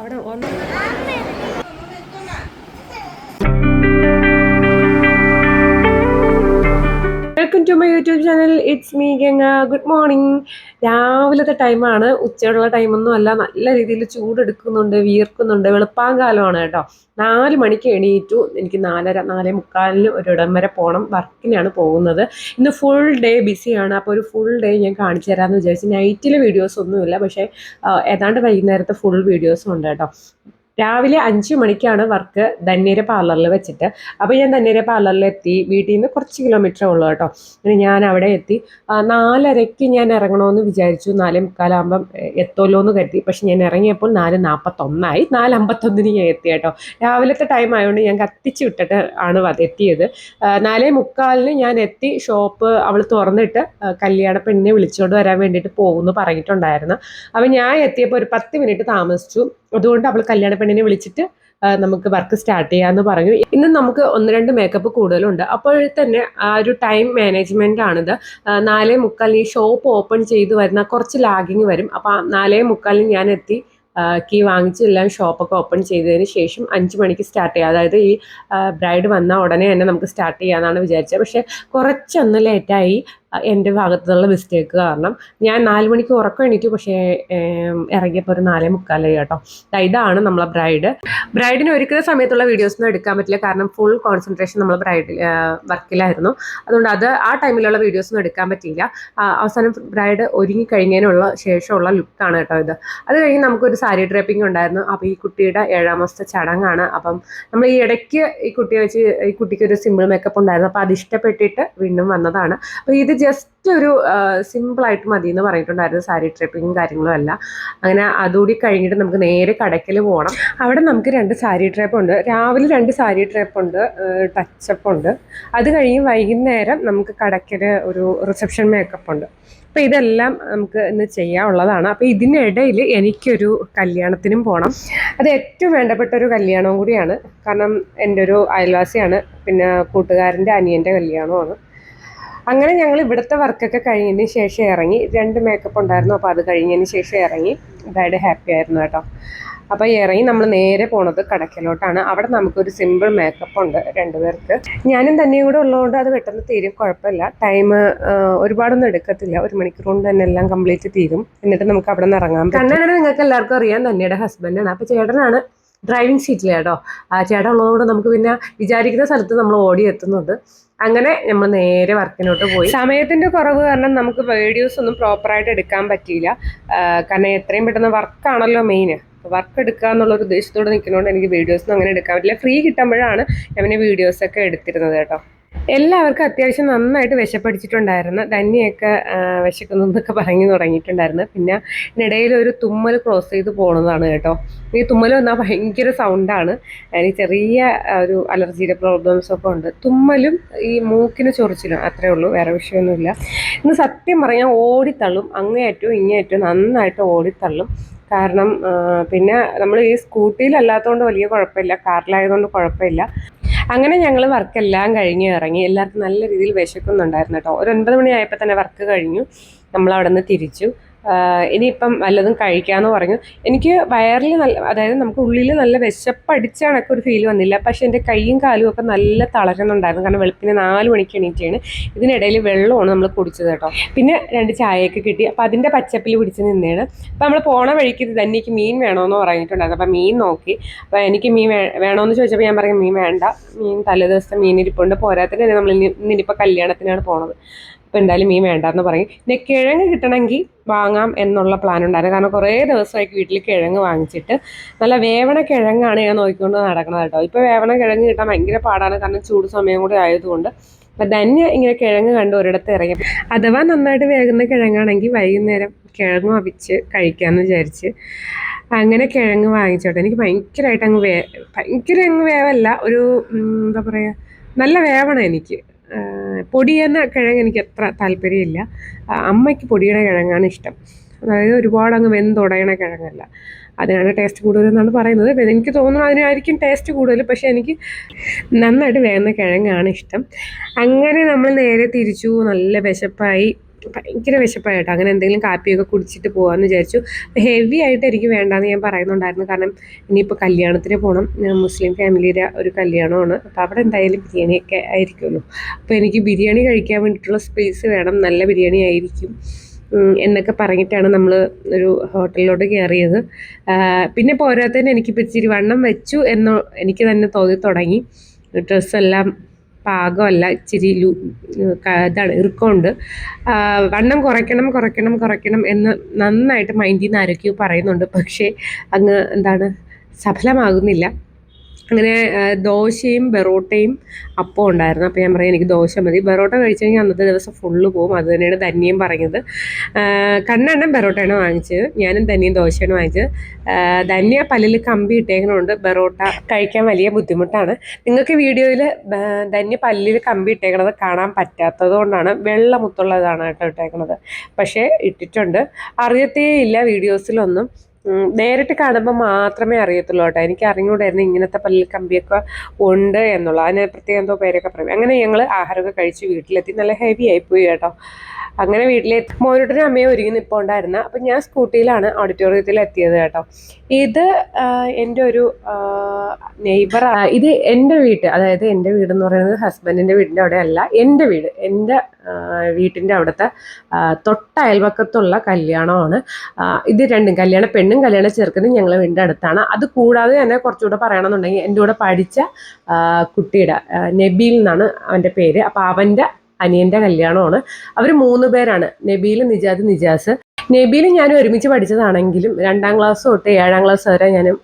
അവിടെ ഒന്ന് welcome to my YouTube channel. It's me Ganga. Good morning. രാവിലത്തെ ടൈമാണ്, ഉച്ചയുള്ള ടൈമൊന്നും അല്ല. നല്ല രീതിയിൽ ചൂടെടുക്കുന്നുണ്ട്, വിയർക്കുന്നുണ്ട്. വെളുപ്പാങ്കാലമാണ് കേട്ടോ. 4 മണിക്ക് എണീറ്റു. എനിക്ക് 4:30 4:45 ഒരിടം വരെ പോകണം. വർക്കിനാണ് പോകുന്നത്. ഇന്ന് ഫുൾ ഡേ ബിസിയാണ്. അപ്പോൾ ഒരു ഫുൾ ഡേ ഞാൻ കാണിച്ചു തരാമെന്ന് വിചാരിച്ചു. നൈറ്റിൽ വീഡിയോസ് ഒന്നുമില്ല, പക്ഷേ ഏതാണ്ട് വൈകുന്നേരത്തെ ഫുൾ വീഡിയോസും ഉണ്ട് കേട്ടോ. രാവിലെ 5 മണിക്കാണ് വർക്ക് ധന്യര പാർലറിൽ വെച്ചിട്ട്. അപ്പോൾ ഞാൻ ധന്യര പാർലറിൽ എത്തി. വീട്ടിൽ നിന്ന് കുറച്ച് കിലോമീറ്ററേ ഉള്ളൂ കേട്ടോ. ഞാൻ അവിടെ എത്തി. 4:30 ഞാൻ ഇറങ്ങണമെന്ന് വിചാരിച്ചു. 4:45 എത്തുമല്ലോ എന്ന് കരുതി. പക്ഷെ ഞാൻ ഇറങ്ങിയപ്പോൾ 4:41 4:51 ഞാൻ എത്തി കേട്ടോ. രാവിലത്തെ ടൈം ആയതുകൊണ്ട് ഞാൻ കത്തിച്ച് വിട്ടിട്ട് ആണ് എത്തിയത്. 4:45 ഞാൻ എത്തി. ഷോപ്പ് അവൾ തുറന്നിട്ട് കല്യാണ പെണ്ണിനെ വിളിച്ചുകൊണ്ട് വരാൻ വേണ്ടിയിട്ട് പോകുമെന്ന് പറഞ്ഞിട്ടുണ്ടായിരുന്നു. അപ്പം ഞാൻ എത്തിയപ്പോൾ ഒരു 10 മിനിറ്റ് താമസിച്ചു. അതുകൊണ്ട് അവൾ കല്യാണ പെണ്ണിനെ വിളിച്ചിട്ട് നമുക്ക് വർക്ക് സ്റ്റാർട്ട് ചെയ്യാമെന്ന് പറഞ്ഞു. ഇന്ന് നമുക്ക് 1-2 മേക്കപ്പ് കൂടുതലുണ്ട്. അപ്പോൾ തന്നെ ആ ഒരു ടൈം മാനേജ്മെൻ്റ് ആണിത്. 4:45 ഈ ഷോപ്പ് ഓപ്പൺ ചെയ്ത് വരുന്ന കുറച്ച് ലാഗിങ് വരും. അപ്പോൾ 4:45 ഞാൻ എത്തി. കീ വാങ്ങിച്ച് എല്ലാം ഷോപ്പൊക്കെ ഓപ്പൺ ചെയ്തതിന് ശേഷം 5 മണിക്ക് സ്റ്റാർട്ട് ചെയ്യാം. അതായത് ഈ ബ്രൈഡ് വന്ന ഉടനെ തന്നെ നമുക്ക് സ്റ്റാർട്ട് ചെയ്യാമെന്നാണ് വിചാരിച്ചത്. പക്ഷേ കുറച്ചൊന്ന് ലേറ്റായി. എൻ്റെ ഭാഗത്തുനിന്നുള്ള മിസ്റ്റേക്ക് കാരണം ഞാൻ 4 മണിക്ക് ഉറക്കം എണീറ്റു. പക്ഷേ ഇറങ്ങിയപ്പോൾ ഒരു 4:45 കേട്ടോ. ഇതാണ് നമ്മളെ ബ്രൈഡിന് ഒരുക്കുന്ന സമയത്തുള്ള വീഡിയോസൊന്നും എടുക്കാൻ പറ്റില്ല. കാരണം ഫുൾ കോൺസെൻട്രേഷൻ നമ്മൾ വർക്കിലായിരുന്നു. അതുകൊണ്ട് ആ ടൈമിലുള്ള വീഡിയോസൊന്നും എടുക്കാൻ പറ്റിയില്ല. അവസാനം ബ്രൈഡ് ഒരുങ്ങി കഴിഞ്ഞതിനുള്ള ശേഷമുള്ള ലുക്കാണ് കേട്ടോ ഇത്. അത് കഴിഞ്ഞ് നമുക്കൊരു സാരി ഡ്രേപ്പിംഗ് ഉണ്ടായിരുന്നു. അപ്പോൾ ഈ കുട്ടിയുടെ 7ാം മാസത്തെ ചടങ്ങാണ്. അപ്പം നമ്മൾ ഈ ഇടയ്ക്ക് ഈ കുട്ടിക്ക് ഒരു സിമ്പിൾ മേക്കപ്പ് ഉണ്ടായിരുന്നു. അപ്പോൾ അത് ഇഷ്ടപ്പെട്ടിട്ട് വീണ്ടും വന്നതാണ്. അപ്പോൾ ഇത് ജസ്റ്റ് ഒരു സിമ്പിളായിട്ട് മതി എന്ന് പറഞ്ഞിട്ടുണ്ടായിരുന്നു. സാരി ഡ്രേപ്പിങ്ങും കാര്യങ്ങളും അല്ല. അങ്ങനെ അതുകൂടി കഴിഞ്ഞിട്ട് നമുക്ക് നേരെ കടയ്ക്കൽ പോകണം. അവിടെ നമുക്ക് 2 സാരി ഡ്രേപ്പ് ഉണ്ട്. രാവിലെ 2 സാരി ഡ്രേപ്പ് ഉണ്ട്, ടച്ചപ്പ് ഉണ്ട്. അത് കഴിഞ്ഞ് വൈകുന്നേരം നമുക്ക് കടയ്ക്കൽ ഒരു റിസപ്ഷൻ മേക്കപ്പ് ഉണ്ട്. അപ്പോൾ ഇതെല്ലാം നമുക്ക് ഇന്ന് ചെയ്യാനുള്ളതാണ്. അപ്പോൾ ഇതിനിടയിൽ എനിക്കൊരു കല്യാണത്തിനും പോകണം. അത് ഏറ്റവും വേണ്ടപ്പെട്ട ഒരു കല്യാണവും കൂടിയാണ്. കാരണം എൻ്റെ ഒരു അയൽവാസിയാണ്, പിന്നെ കൂട്ടുകാരൻ്റെ അനിയൻ്റെ കല്യാണമാണ്. അങ്ങനെ ഞങ്ങൾ ഇവിടുത്തെ വർക്കൊക്കെ കഴിഞ്ഞതിന് ശേഷം ഇറങ്ങി. 2 മേക്കപ്പ് ഉണ്ടായിരുന്നു. അപ്പോൾ അത് കഴിഞ്ഞതിന് ശേഷം ഇറങ്ങി. ബ്രൈഡ് ഹാപ്പി ആയിരുന്നു കേട്ടോ. അപ്പോൾ ഇറങ്ങി നമ്മൾ നേരെ പോണത് കടയ്ക്കലോട്ടാണ്. അവിടെ നമുക്കൊരു സിമ്പിൾ മേക്കപ്പ് ഉണ്ട് 2 പേർക്ക്. ഞാനും തന്നെയും കൂടെ ഉള്ളതുകൊണ്ട് അത് പെട്ടെന്ന് തീരും, കുഴപ്പമില്ല. ടൈം ഒരുപാടൊന്നും എടുക്കത്തില്ല. 1 മണിക്കൂർ കൊണ്ട് തന്നെ എല്ലാം കംപ്ലീറ്റ് തീരും. എന്നിട്ട് നമുക്ക് അവിടെ നിന്ന് ഇറങ്ങാൻ പറ്റും. കണ്ണനാണ് നിങ്ങൾക്ക് എല്ലാവർക്കും അറിയാം, തന്നെയുടെ ഹസ്ബൻഡാണ്. അപ്പോൾ ചേട്ടനാണ് ഡ്രൈവിംഗ് സീറ്റിൽ കേട്ടോ. ചേട്ടൻ ഉള്ളതുകൊണ്ട് നമുക്ക് പിന്നെ വിചാരിക്കുന്ന സ്ഥലത്ത് നമ്മൾ ഓടി എത്തുന്നുണ്ട്. അങ്ങനെ നമ്മൾ നേരെ വർക്കിനോട്ട് പോയി. സമയത്തിൻ്റെ കുറവ് കാരണം നമുക്ക് വീഡിയോസ് ഒന്നും പ്രോപ്പറായിട്ട് എടുക്കാൻ പറ്റിയില്ല. കാരണം എത്രയും പെട്ടെന്ന് വർക്കാണല്ലോ മെയിൻ. വർക്ക് എടുക്കുക എന്നുള്ളൊരു ഉദ്ദേശത്തോടെ നിൽക്കുന്നതുകൊണ്ട് എനിക്ക് വീഡിയോസൊന്നും അങ്ങനെ എടുക്കാൻ പറ്റില്ല. ഫ്രീ കിട്ടുമ്പോഴാണ് ഞാൻ പിന്നെ വീഡിയോസൊക്കെ എടുത്തിരുന്നത് കേട്ടോ. എല്ലാവർക്കും അത്യാവശ്യം നന്നായിട്ട് വിശപ്പടിച്ചിട്ടുണ്ടായിരുന്നു. ധന്യൊക്കെ വിശക്കുന്നു എന്നൊക്കെ പറഞ്ഞു തുടങ്ങിയിട്ടുണ്ടായിരുന്നു. പിന്നെ ഇതിനിടയിൽ ഒരു തുമ്മൽ ക്രോസ് ചെയ്ത് പോകുന്നതാണ് കേട്ടോ. ഈ തുമ്മൽ വന്നാൽ ഭയങ്കര സൗണ്ടാണ്. എനിക്ക് ചെറിയ ഒരു അലർജിയുടെ പ്രോബ്ലംസൊക്കെ ഉണ്ട്. തുമ്മലും ഈ മൂക്കിന് ചൊറിച്ചിലും അത്രേ ഉള്ളൂ, വേറെ വിഷയമൊന്നുമില്ല. ഇന്ന് സത്യം പറഞ്ഞാൽ ഓടിത്തള്ളും, അങ്ങേയറ്റവും ഇങ്ങേയറ്റവും നന്നായിട്ട് ഓടിത്തള്ളും. കാരണം പിന്നെ നമ്മൾ ഈ സ്കൂട്ടിയിലല്ലാത്തതുകൊണ്ട് വലിയ കുഴപ്പമില്ല, കാറിലായതുകൊണ്ട് കുഴപ്പമില്ല. അങ്ങനെ ഞങ്ങൾ വർക്കെല്ലാം കഴിഞ്ഞ് ഇറങ്ങി. എല്ലാവർക്കും നല്ല രീതിയിൽ വിശക്കുന്നുണ്ടായിരുന്നു കേട്ടോ. ഒരു 9 മണിയായപ്പോൾ തന്നെ വർക്ക് കഴിഞ്ഞു. നമ്മൾ അവിടെ നിന്ന് തിരിച്ചു. ഇനിയിപ്പം വല്ലതും കഴിക്കാമെന്ന് പറഞ്ഞു. എനിക്ക് വയറിൽ അതായത് നമുക്ക് ഉള്ളിൽ നല്ല വിശപ്പടിച്ച കണക്കൊരു ഫീൽ വന്നില്ല. പക്ഷേ എൻ്റെ കൈയും കാലും ഒക്കെ നല്ല തളരുന്നുണ്ടായിരുന്നു. കാരണം വെളുപ്പിന് 4 മണിക്ക് എണീറ്റാണ്. ഇതിനിടയിൽ വെള്ളമാണ് നമ്മൾ കുടിച്ചത് കേട്ടോ. പിന്നെ 2 ചായയൊക്കെ കിട്ടി. അപ്പോൾ അതിൻ്റെ പച്ചപ്പിൽ പിടിച്ച് നിന്നേണ്. അപ്പോൾ നമ്മൾ പോണ വഴിക്ക് തന്നെ എനിക്ക് മീൻ വേണമെന്ന് പറഞ്ഞിട്ടുണ്ടായിരുന്നു. അപ്പോൾ മീൻ നോക്കി. അപ്പോൾ എനിക്ക് മീൻ വേണമെന്ന് ചോദിച്ചപ്പോൾ ഞാൻ പറയും മീൻ വേണ്ട, മീൻ തലേദിവസത്തെ മീനിരിപ്പുണ്ട്, പോരാത്തിന് തന്നെ നമ്മൾ ഇന്നിപ്പോൾ കല്യാണത്തിനാണ് പോണത്. അപ്പോൾ എന്തായാലും മീൻ വേണ്ടെന്ന് പറയും. പിന്നെ കിഴങ്ങ് കിട്ടണമെങ്കിൽ വാങ്ങാം എന്നുള്ള പ്ലാൻ ഉണ്ടായിരുന്നു. കാരണം കുറേ ദിവസമായിട്ട് വീട്ടിൽ കിഴങ്ങ് വാങ്ങിച്ചിട്ട് നല്ല വേവണ കിഴങ്ങാണ് ഞാൻ നോക്കിക്കൊണ്ട് നടക്കുന്നത് കേട്ടോ. ഇപ്പോൾ വേവണ കിഴങ്ങ് കിട്ടാൻ ഭയങ്കര പാടാണ്, കാരണം ചൂട് സമയം കൂടി ആയതുകൊണ്ട്. അപ്പം തന്നെ ഇങ്ങനെ കിഴങ്ങ് കണ്ട് ഒരിടത്ത് ഇറങ്ങി. അഥവാ നന്നായിട്ട് വേകുന്ന കിഴങ്ങാണെങ്കിൽ വൈകുന്നേരം കിഴങ്ങ് അവിച്ച് കഴിക്കാമെന്ന് വിചാരിച്ച് അങ്ങനെ കിഴങ്ങ് വാങ്ങിച്ചോട്ടെ. എനിക്ക് ഭയങ്കരമായിട്ട് ഭയങ്കര വേവല്ല, ഒരു എന്താ പറയുക, നല്ല വേവണം എനിക്ക്. പൊടിയുന്ന കിഴങ്ങ് എനിക്ക് അത്ര താല്പര്യമില്ല. അമ്മയ്ക്ക് പൊടിയുടെ കിഴങ്ങാണ് ഇഷ്ടം. അതായത് ഒരുപാട് അങ്ങ് വെന്തുടയണ കിഴങ്ങല്ല, അതിനാണ് ടേസ്റ്റ് കൂടുതലെന്നാണ് പറയുന്നത്. എനിക്ക് തോന്നുന്നു അതിനായിരിക്കും ടേസ്റ്റ് കൂടുതൽ. പക്ഷേ എനിക്ക് നന്നായിട്ട് വേകുന്ന കിഴങ്ങാണ് ഇഷ്ടം. അങ്ങനെ നമ്മൾ നേരെ തിരിച്ചു. നല്ല വിശപ്പായി. ഭയങ്കര വിശപ്പായിട്ടോ. അങ്ങനെ എന്തെങ്കിലും കാപ്പിയൊക്കെ കുടിച്ചിട്ട് പോകാമെന്ന് വിചാരിച്ചു. ഹെവി ആയിട്ട് എനിക്ക് വേണ്ടാന്ന് ഞാൻ പറയുന്നുണ്ടായിരുന്നു. കാരണം ഇനിയിപ്പോൾ കല്യാണത്തിന് പോകണം, മുസ്ലിം ഫാമിലിയുടെ ഒരു കല്യാണമാണ്. അപ്പോൾ അവിടെ എന്തായാലും ബിരിയാണിയൊക്കെ ആയിരിക്കുമല്ലോ. അപ്പോൾ എനിക്ക് ബിരിയാണി കഴിക്കാൻ വേണ്ടിയിട്ടുള്ള സ്പേസ് വേണം, നല്ല ബിരിയാണി ആയിരിക്കും എന്നൊക്കെ പറഞ്ഞിട്ടാണ് നമ്മൾ ഒരു ഹോട്ടലിലോട്ട് കയറിയത്. പിന്നെ പോരാത്തതിന് എനിക്കിപ്പോൾ ഇച്ചിരി വണ്ണം വെച്ചു എന്ന് എനിക്ക് തന്നെ തോന്നി തുടങ്ങി. ഡ്രസ്സെല്ലാം പാകമല്ല, ഇച്ചിരി ഇതാണ്, ഇറുക്കമുണ്ട്. വണ്ണം കുറയ്ക്കണം കുറയ്ക്കണം കുറയ്ക്കണം എന്ന് നന്നായിട്ട് മൈൻഡിൽ നിന്ന് ആരൊക്കെയോ പറയുന്നുണ്ട്. പക്ഷേ അങ്ങ് എന്താണ് സഫലമാകുന്നില്ല. അങ്ങനെ ദോശയും ബെറോട്ടയും അപ്പം ഉണ്ടായിരുന്നു. അപ്പോൾ ഞാൻ പറയാം എനിക്ക് ദോശ മതി. ബെറോട്ട കഴിച്ച് കഴിഞ്ഞാൽ അന്നത്തെ ദിവസം ഫുള്ള് പോകും. അത് തന്നെയാണ് ധന്യയും പറഞ്ഞത്. കണ്ണെണ്ണം ബെറോട്ടയാണ് വാങ്ങിച്ചത്, ഞാനും ധന്യയും ദോശയാണ് വാങ്ങിച്ചത്. ധന്യ പല്ലിൽ കമ്പി ഇട്ടേക്കണോണ്ട് ബെറോട്ട കഴിക്കാൻ വലിയ ബുദ്ധിമുട്ടാണ്. നിങ്ങൾക്ക് വീഡിയോയിൽ ധന്യ പല്ലിൽ കമ്പി ഇട്ടേക്കണത് കാണാൻ പറ്റാത്തത് കൊണ്ടാണ്. വെള്ള മുത്തുള്ളതാണ് കേട്ടോ ഇട്ടേക്കണത്. പക്ഷേ ഇട്ടിട്ടുണ്ട്, അറിയത്തേ ഇല്ല വീഡിയോസിലൊന്നും. നേരിട്ട് കാണുമ്പോൾ മാത്രമേ അറിയത്തുള്ളൂ കേട്ടോ. എനിക്ക് അറിഞ്ഞുകൂടായിരുന്നു ഇങ്ങനത്തെ പല്ലിൽ കമ്പിയൊക്കെ ഉണ്ട് എന്നുള്ളത്. അതിന് പ്രത്യേകം എന്തോ പേരൊക്കെ പറയും. അങ്ങനെ ഞങ്ങൾ ആഹാരമൊക്കെ കഴിച്ച് വീട്ടിലെത്തി. നല്ല ഹെവി ആയിപ്പോയി കേട്ടോ. അങ്ങനെ വീട്ടിലെത്തി മോനോട്ടിനും അമ്മയും ഒരുങ്ങി നിൽപ്പുണ്ടായിരുന്നു. അപ്പം ഞാൻ സ്കൂട്ടിയിലാണ് ഓഡിറ്റോറിയത്തിൽ എത്തിയത് കേട്ടോ. ഇത് എൻ്റെ ഒരു നെയ്ബർ. ഇത് എൻ്റെ വീട്ട്, അതായത് എൻ്റെ വീടെന്ന് പറയുന്നത് ഹസ്ബൻഡിൻ്റെ വീടിൻ്റെ അവിടെ അല്ല, എൻ്റെ വീട്, എൻ്റെ വീട്ടിൻ്റെ അവിടുത്തെ തൊട്ട അയൽവക്കത്തുള്ള കല്യാണമാണ്. ഇത് രണ്ടും, കല്യാണ പെണ്ണും കല്യാണ ചെറുക്കനും ഞങ്ങളെ വീടിൻ്റെ അടുത്താണ്. അത് കൂടാതെ തന്നെ കുറച്ചുകൂടെ പറയണമെന്നുണ്ടെങ്കിൽ എൻ്റെ കൂടെ പഠിച്ച കുട്ടിയുടെ, നബീൽ എന്നാണ് അവൻ്റെ പേര്. അപ്പോൾ അവൻ്റെ അനിയൻ്റെ കല്യാണമാണ്. അവർ 3 പേരാണ്, നബീൽ, നിജാദ്, നിജാസ്. നബീൽ ഞാൻ ഒരുമിച്ച് പഠിച്ചതാണെങ്കിലും 2ാം ക്ലാസ് തൊട്ട് 7ാം ക്ലാസ് വരെ ഞാനും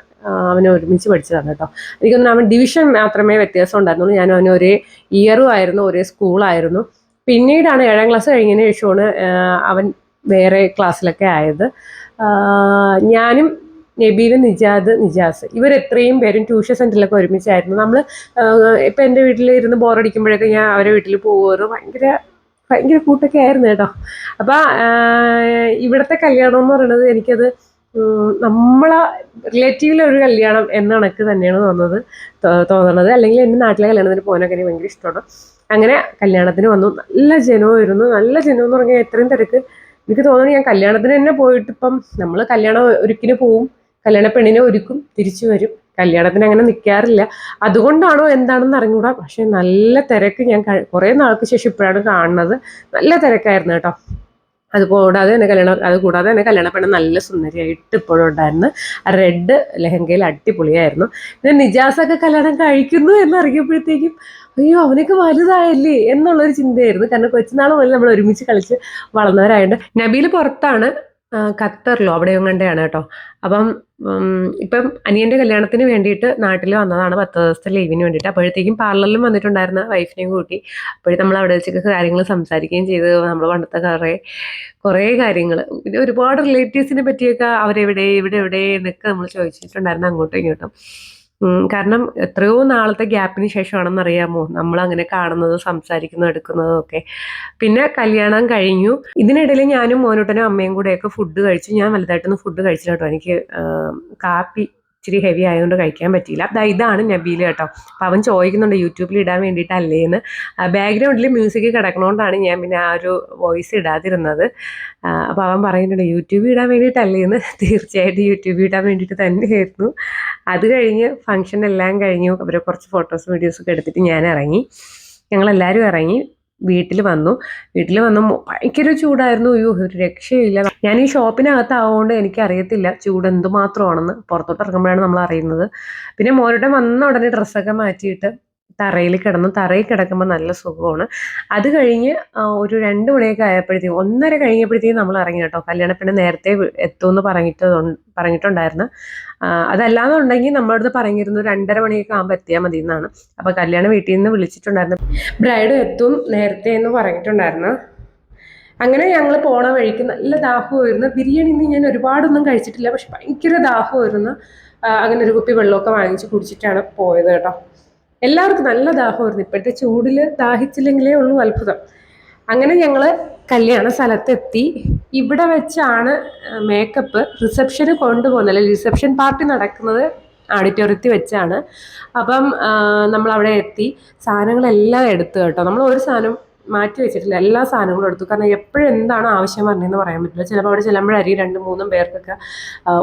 അവനെ ഒരുമിച്ച് പഠിച്ചതാണ് കേട്ടോ. എനിക്കൊന്നും അവൻ ഡിവിഷൻ മാത്രമേ വ്യത്യാസം ഉണ്ടായിരുന്നുള്ളൂ. ഞാൻ അവന് ഒരേ ഇയറും ആയിരുന്നു, ഒരേ സ്കൂളായിരുന്നു. പിന്നീടാണ് 7ാം ക്ലാസ് കഴിഞ്ഞതിന് ശേഷമാണ് അവൻ വേറെ ക്ലാസ്സിലൊക്കെ ആയത്. ഞാനും നബീലും നിജാദ്, നിജാസ് ഇവരെത്രയും പേരും ട്യൂഷൻ സെൻറ്ററിലൊക്കെ ഒരുമിച്ചായിരുന്നു. നമ്മൾ ഇപ്പം എൻ്റെ വീട്ടിൽ ഇരുന്ന് ബോറടിക്കുമ്പോഴൊക്കെ ഞാൻ അവരെ വീട്ടിൽ പോകുമായിരുന്നു. ഭയങ്കര കൂട്ടൊക്കെ ആയിരുന്നു കേട്ടോ. അപ്പം ഇവിടുത്തെ കല്യാണം എന്ന് പറയുന്നത് എനിക്കത് നമ്മളെ റിലേറ്റീവിലെ ഒരു കല്യാണം എന്ന കണക്ക് തന്നെയാണ് തോന്നുന്നത്. അല്ലെങ്കിൽ എൻ്റെ നാട്ടിലെ കല്യാണത്തിന് പോകാനൊക്കെ എനിക്ക് ഭയങ്കര ഇഷ്ടമാണ്. അങ്ങനെ കല്യാണത്തിന് വന്നു. നല്ല ജനമായിരുന്നു. നല്ല ജനം എന്ന് പറഞ്ഞാൽ എത്രയും തിരക്ക്. എനിക്ക് തോന്നുന്നു ഞാൻ കല്യാണത്തിന് തന്നെ പോയിട്ട്, ഇപ്പം നമ്മൾ കല്യാണം ഒരുക്കിന് പോവും, കല്യാണ പെണ്ണിനെ ഒരുക്കും, തിരിച്ചു വരും. കല്യാണത്തിന് അങ്ങനെ നിൽക്കാറില്ല. അതുകൊണ്ടാണോ എന്താണെന്ന് അറിഞ്ഞൂടാ. പക്ഷെ നല്ല തിരക്ക്. ഞാൻ കുറേ നാൾക്ക് ശേഷം ഇപ്പോഴാണ് കാണുന്നത്. നല്ല തിരക്കായിരുന്നു കേട്ടോ. അതുകൂടാതെ തന്നെ കല്യാണ പെണ്ണ് നല്ല സുന്ദരിയായിട്ട് ഇപ്പോഴും ഉണ്ടായിരുന്നു. റെഡ് ലെഹങ്കയിൽ അടിപൊളിയായിരുന്നു. പിന്നെ നിജാസൊക്കെ കല്യാണം കഴിക്കുന്നു എന്നറിയപ്പോഴത്തേക്കും അയ്യോ അവനൊക്കെ വലുതായല്ലേ എന്നുള്ളൊരു ചിന്തയായിരുന്നു. കാരണം കൊച്ചുനാൾ മുതൽ നമ്മൾ ഒരുമിച്ച് കളിച്ച് വളർന്നവരായതുകൊണ്ട്. നബീൽ പുറത്താണ്, ഖത്തറിലോ അവിടെയും കണ്ടെയാണ് കേട്ടോ. അപ്പം ഇപ്പം അനിയൻ്റെ കല്യാണത്തിന് വേണ്ടിയിട്ട് നാട്ടിൽ വന്നതാണ്, 10 ദിവസത്തെ ലീവിന് വേണ്ടിയിട്ട്. അപ്പോഴത്തേക്കും പാർലറിലും വന്നിട്ടുണ്ടായിരുന്ന വൈഫിനെയും കൂട്ടി. അപ്പോഴും നമ്മൾ അവിടെ വെച്ചൊക്കെ കാര്യങ്ങൾ സംസാരിക്കുകയും ചെയ്ത്, നമ്മൾ പണ്ടത്തെ കുറേ കാര്യങ്ങൾ, പിന്നെ ഒരുപാട് റിലേറ്റീവ്സിനെ പറ്റിയൊക്കെ അവരെവിടെ ഇവിടെ എവിടെ എന്നൊക്കെ നമ്മൾ ചോദിച്ചിട്ടുണ്ടായിരുന്നു അങ്ങോട്ടും ഇങ്ങോട്ടും. കാരണം എത്രയോ നാളത്തെ ഗ്യാപ്പിന് ശേഷമാണെന്നറിയാമോ നമ്മൾ അങ്ങനെ കാണുന്നതും സംസാരിക്കുന്നതും എടുക്കുന്നതും ഒക്കെ. പിന്നെ കല്യാണം കഴിഞ്ഞു. ഇതിനിടയിൽ ഞാനും മോനൂട്ടനും അമ്മയും കൂടെയൊക്കെ ഫുഡ് കഴിച്ചു. ഞാൻ വലുതായിട്ടൊന്നും ഫുഡ് കഴിച്ചില്ല കേട്ടോ. എനിക്ക് കാപ്പി ഇച്ചിരി ഹെവി ആയതുകൊണ്ട് കഴിക്കാൻ പറ്റിയില്ല. ഇതാണ് നബീൽ കേട്ടോ. അപ്പം അവൻ ചോദിക്കുന്നുണ്ട് യൂട്യൂബിൽ ഇടാൻ വേണ്ടിയിട്ടല്ലേന്ന്. ബാക്ക്ഗ്രൗണ്ടിൽ മ്യൂസിക് കിടക്കണോണ്ടാണ് ഞാൻ പിന്നെ ആ ഒരു വോയിസ് ഇടാതിരുന്നത്. അപ്പോൾ അവൻ പറയുന്നുണ്ട് യൂട്യൂബിൽ ഇടാൻ വേണ്ടിയിട്ടല്ലേന്ന്. തീർച്ചയായിട്ടും യൂട്യൂബിൽ ഇടാൻ വേണ്ടിയിട്ട് തന്നെയായിരുന്നു. അത് കഴിഞ്ഞ് ഫംഗ്ഷൻ എല്ലാം കഴിഞ്ഞു. അവർ കുറച്ച് ഫോട്ടോസും വീഡിയോസൊക്കെ എടുത്തിട്ട് ഞാൻ ഇറങ്ങി. ഞങ്ങളെല്ലാവരും ഇറങ്ങി വീട്ടിൽ വന്നു ഭയങ്കര ചൂടായിരുന്നു. അയ്യോ ഒരു രക്ഷയില്ല. ഞാൻ ഈ ഷോപ്പിനകത്താവുകൊണ്ട് എനിക്കറിയത്തില്ല ചൂട് എന്തുമാത്രമാണെന്ന്. പുറത്തോട്ട് ഇറങ്ങുമ്പോഴാണ് നമ്മൾ അറിയുന്നത്. പിന്നെ മോരുടെ വന്ന ഉടനെ ഡ്രസ്സൊക്കെ മാറ്റിയിട്ട് തറയിൽ കിടന്നു. തറയിൽ കിടക്കുമ്പോൾ നല്ല സുഖമാണ്. അത് കഴിഞ്ഞ് ഒരു 2 മണിയൊക്കെ ആയപ്പോഴത്തേക്കും, 1:30 കഴിഞ്ഞപ്പോഴത്തേക്കും നമ്മൾ ഇറങ്ങി കേട്ടോ. കല്യാണപ്പെണ്ണ് നേരത്തെ എത്തുമെന്ന് പറഞ്ഞിട്ടുണ്ടായിരുന്നു. അതല്ലാന്നുണ്ടെങ്കിൽ നമ്മുടെ അടുത്ത് പറഞ്ഞിരുന്നു 2:30 മണിയൊക്കെ ആകുമ്പോൾ എത്തിയാൽ മതി എന്നാണ്. അപ്പോൾ കല്യാണ വീട്ടിൽ നിന്ന് വിളിച്ചിട്ടുണ്ടായിരുന്നു, ബ്രൈഡ് എത്തും നേരത്തെ എന്ന് പറഞ്ഞിട്ടുണ്ടായിരുന്നു. അങ്ങനെ ഞങ്ങൾ പോണ വഴിക്ക് നല്ല ദാഹമായിരുന്നു. ബിരിയാണി ഇന്ന് ഞാൻ ഒരുപാടൊന്നും കഴിച്ചിട്ടില്ല, പക്ഷെ ഭയങ്കര ദാഹമായിരുന്നു. അങ്ങനെ ഒരു കുപ്പി വെള്ളമൊക്കെ വാങ്ങിച്ച് കുടിച്ചിട്ടാണ് പോയത് കേട്ടോ. എല്ലാവർക്കും നല്ല ദാഹമായിരുന്നു. ഇപ്പോഴത്തെ ചൂടിൽ ദാഹിച്ചില്ലെങ്കിലേ ഉള്ളൂ അത്ഭുതം. അങ്ങനെ ഞങ്ങൾ കല്യാണ സ്ഥലത്തെത്തി. ഇവിടെ വെച്ചാണ് മേക്കപ്പ് റിസപ്ഷന് കൊണ്ടുപോകുന്നത്, അല്ലെങ്കിൽ റിസപ്ഷൻ പാർട്ടി നടക്കുന്നത് ഓഡിറ്റോറിയത്തിൽ വെച്ചാണ്. അപ്പം നമ്മളവിടെ എത്തി സാധനങ്ങളെല്ലാം എടുത്തു കേട്ടോ. നമ്മൾ ഒരു സാധനം മാറ്റി വെച്ചിട്ടില്ല. എല്ലാ സാധനങ്ങളും എടുത്തു. കാരണം എപ്പോഴും എന്താണ് ആവശ്യം പറഞ്ഞതെന്ന് പറയാൻ പറ്റില്ല. ചിലപ്പോൾ അവിടെ ചെല്ലുമ്പോഴായി 2-3 പേർക്കൊക്കെ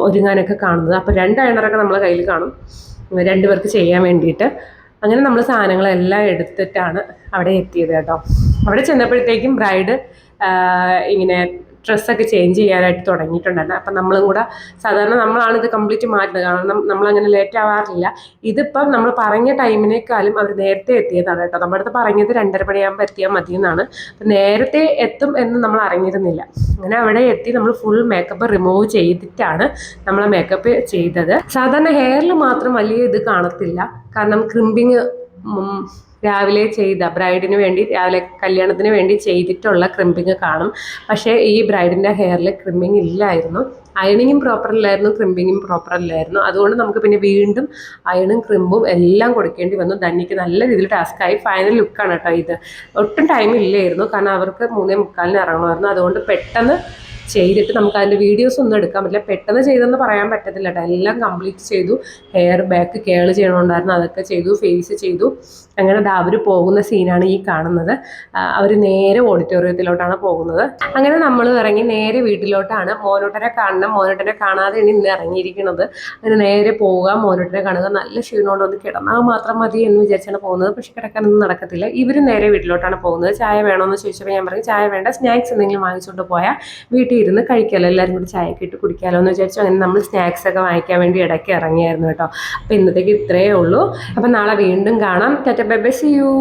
ഒരുങ്ങാനൊക്കെ കാണുന്നത്. അപ്പോൾ 2 അയണറൊക്കെ നമ്മളെ കയ്യിൽ കാണും 2 പേർക്ക് ചെയ്യാൻ വേണ്ടിയിട്ട്. അങ്ങനെ നമ്മൾ സാധനങ്ങളെല്ലാം എടുത്തിട്ടാണ് അവിടെ എത്തിയത് കേട്ടോ. അവിടെ ചെന്നപ്പോഴത്തേക്കും ബ്രൈഡ് ഇങ്ങനെ ഡ്രസ്സൊക്കെ ചേഞ്ച് ചെയ്യാനായിട്ട് തുടങ്ങിയിട്ടുണ്ടായിരുന്നു. അപ്പം നമ്മളും കൂടെ സാധാരണ നമ്മളാണ് ഇത് കംപ്ലീറ്റ് മാറ്റുന്നത്. കാരണം നമ്മളങ്ങനെ ലേറ്റ് ആവാറില്ല. ഇതിപ്പം നമ്മൾ പറഞ്ഞ ടൈമിനേക്കാളും അവർ നേരത്തെ എത്തിയതാണ് കേട്ടോ. നമ്മുടെ അടുത്ത് പറഞ്ഞത് 2:30 മണിയാകുമ്പോൾ എത്തിയാൽ മതി എന്നാണ്. അപ്പം നേരത്തെ എത്തും എന്ന് നമ്മൾ അറിഞ്ഞിരുന്നില്ല. അങ്ങനെ അവിടെ എത്തി നമ്മൾ ഫുൾ മേക്കപ്പ് റിമൂവ് ചെയ്തിട്ടാണ് നമ്മൾ മേക്കപ്പ് ചെയ്തത്. സാധാരണ ഹെയറിൽ മാത്രം വലിയ ഇത് കാണത്തില്ല. കാരണം ക്രിമ്പിങ് രാവിലെ ചെയ്ത ബ്രൈഡിന് വേണ്ടി രാവിലെ കല്യാണത്തിന് വേണ്ടി ചെയ്തിട്ടുള്ള ക്രിമ്പിങ് കാണും. പക്ഷേ ഈ ബ്രൈഡിൻ്റെ ഹെയറിൽ ക്രിമ്പിങ് ഇല്ലായിരുന്നു. അയണിങ്ങും പ്രോപ്പറില്ലായിരുന്നു, ക്രിമ്പിങ്ങും പ്രോപ്പറില്ലായിരുന്നു. അതുകൊണ്ട് നമുക്ക് പിന്നെ വീണ്ടും അയണും ക്രിമ്പും എല്ലാം കൊടുക്കേണ്ടി വന്നു. ധന്യക്ക് നല്ല രീതിയിൽ ടാസ്ക്കായി. ഫൈനൽ ലുക്കാണ് കേട്ടോ ഇത്. ഒട്ടും ടൈം ഇല്ലായിരുന്നു, കാരണം അവർക്ക് 3:45 ഇറങ്ങണമായിരുന്നു. അതുകൊണ്ട് പെട്ടെന്ന് ചെയ്തിട്ട് നമുക്ക് അതിൻ്റെ വീഡിയോസ് ഒന്നും എടുക്കാൻ പറ്റില്ല. പെട്ടെന്ന് ചെയ്തെന്ന് പറയാൻ പറ്റത്തില്ല കേട്ടോ. എല്ലാം കംപ്ലീറ്റ് ചെയ്തു. ഹെയർ ബാക്ക് കേൾ ചെയ്യണമുണ്ടായിരുന്നു, അതൊക്കെ ചെയ്തു. ഫേസ് ചെയ്തു. അങ്ങനെ അവർ പോകുന്ന സീനാണ് ഈ കാണുന്നത്. അവർ നേരെ ഓഡിറ്റോറിയത്തിലോട്ടാണ് പോകുന്നത്. അങ്ങനെ നമ്മൾ ഇറങ്ങി നേരെ വീട്ടിലോട്ടാണ്. മോനോട്ടനെ കാണണം. മോനോട്ടനെ കാണാതെ ഇന്ന് ഇറങ്ങിയിരിക്കുന്നത്. അങ്ങനെ നേരെ പോവുക, മോനോട്ടനെ കാണുക. നല്ല ക്ഷീണമുണ്ട്, ഒന്ന് കിടന്നാൽ മാത്രം മതി എന്ന് വിചാരിച്ചാണ് പോകുന്നത്. പക്ഷെ കിടക്കാനൊന്നും നടക്കത്തില്ല. ഇവർ നേരെ വീട്ടിലോട്ടാണ് പോകുന്നത്. ചായ വേണമെന്ന് ചോദിച്ചപ്പോൾ ഞാൻ പറഞ്ഞു ചായ വേണ്ട, സ്നാക്സ് എന്തെങ്കിലും വാങ്ങിച്ചുകൊണ്ട് പോയാൽ വീട്ടിൽ ഇരുന്ന് കഴിക്കാമല്ലോ, എല്ലാവരും കൂടി ചായയൊക്കെ ഇട്ട് കുടിക്കാമല്ലോ എന്ന് വിചാരിച്ചു. അങ്ങനെ നമ്മൾ സ്നാക്സ് ഒക്കെ വാങ്ങിക്കാൻ വേണ്ടി ഇടയ്ക്ക് ഇറങ്ങിയായിരുന്നു കേട്ടോ. അപ്പോൾ ഇന്നത്തേക്ക് ഇത്രയേ ഉള്ളൂ. അപ്പം നാളെ വീണ്ടും കാണാം. Tata bye bye, see U.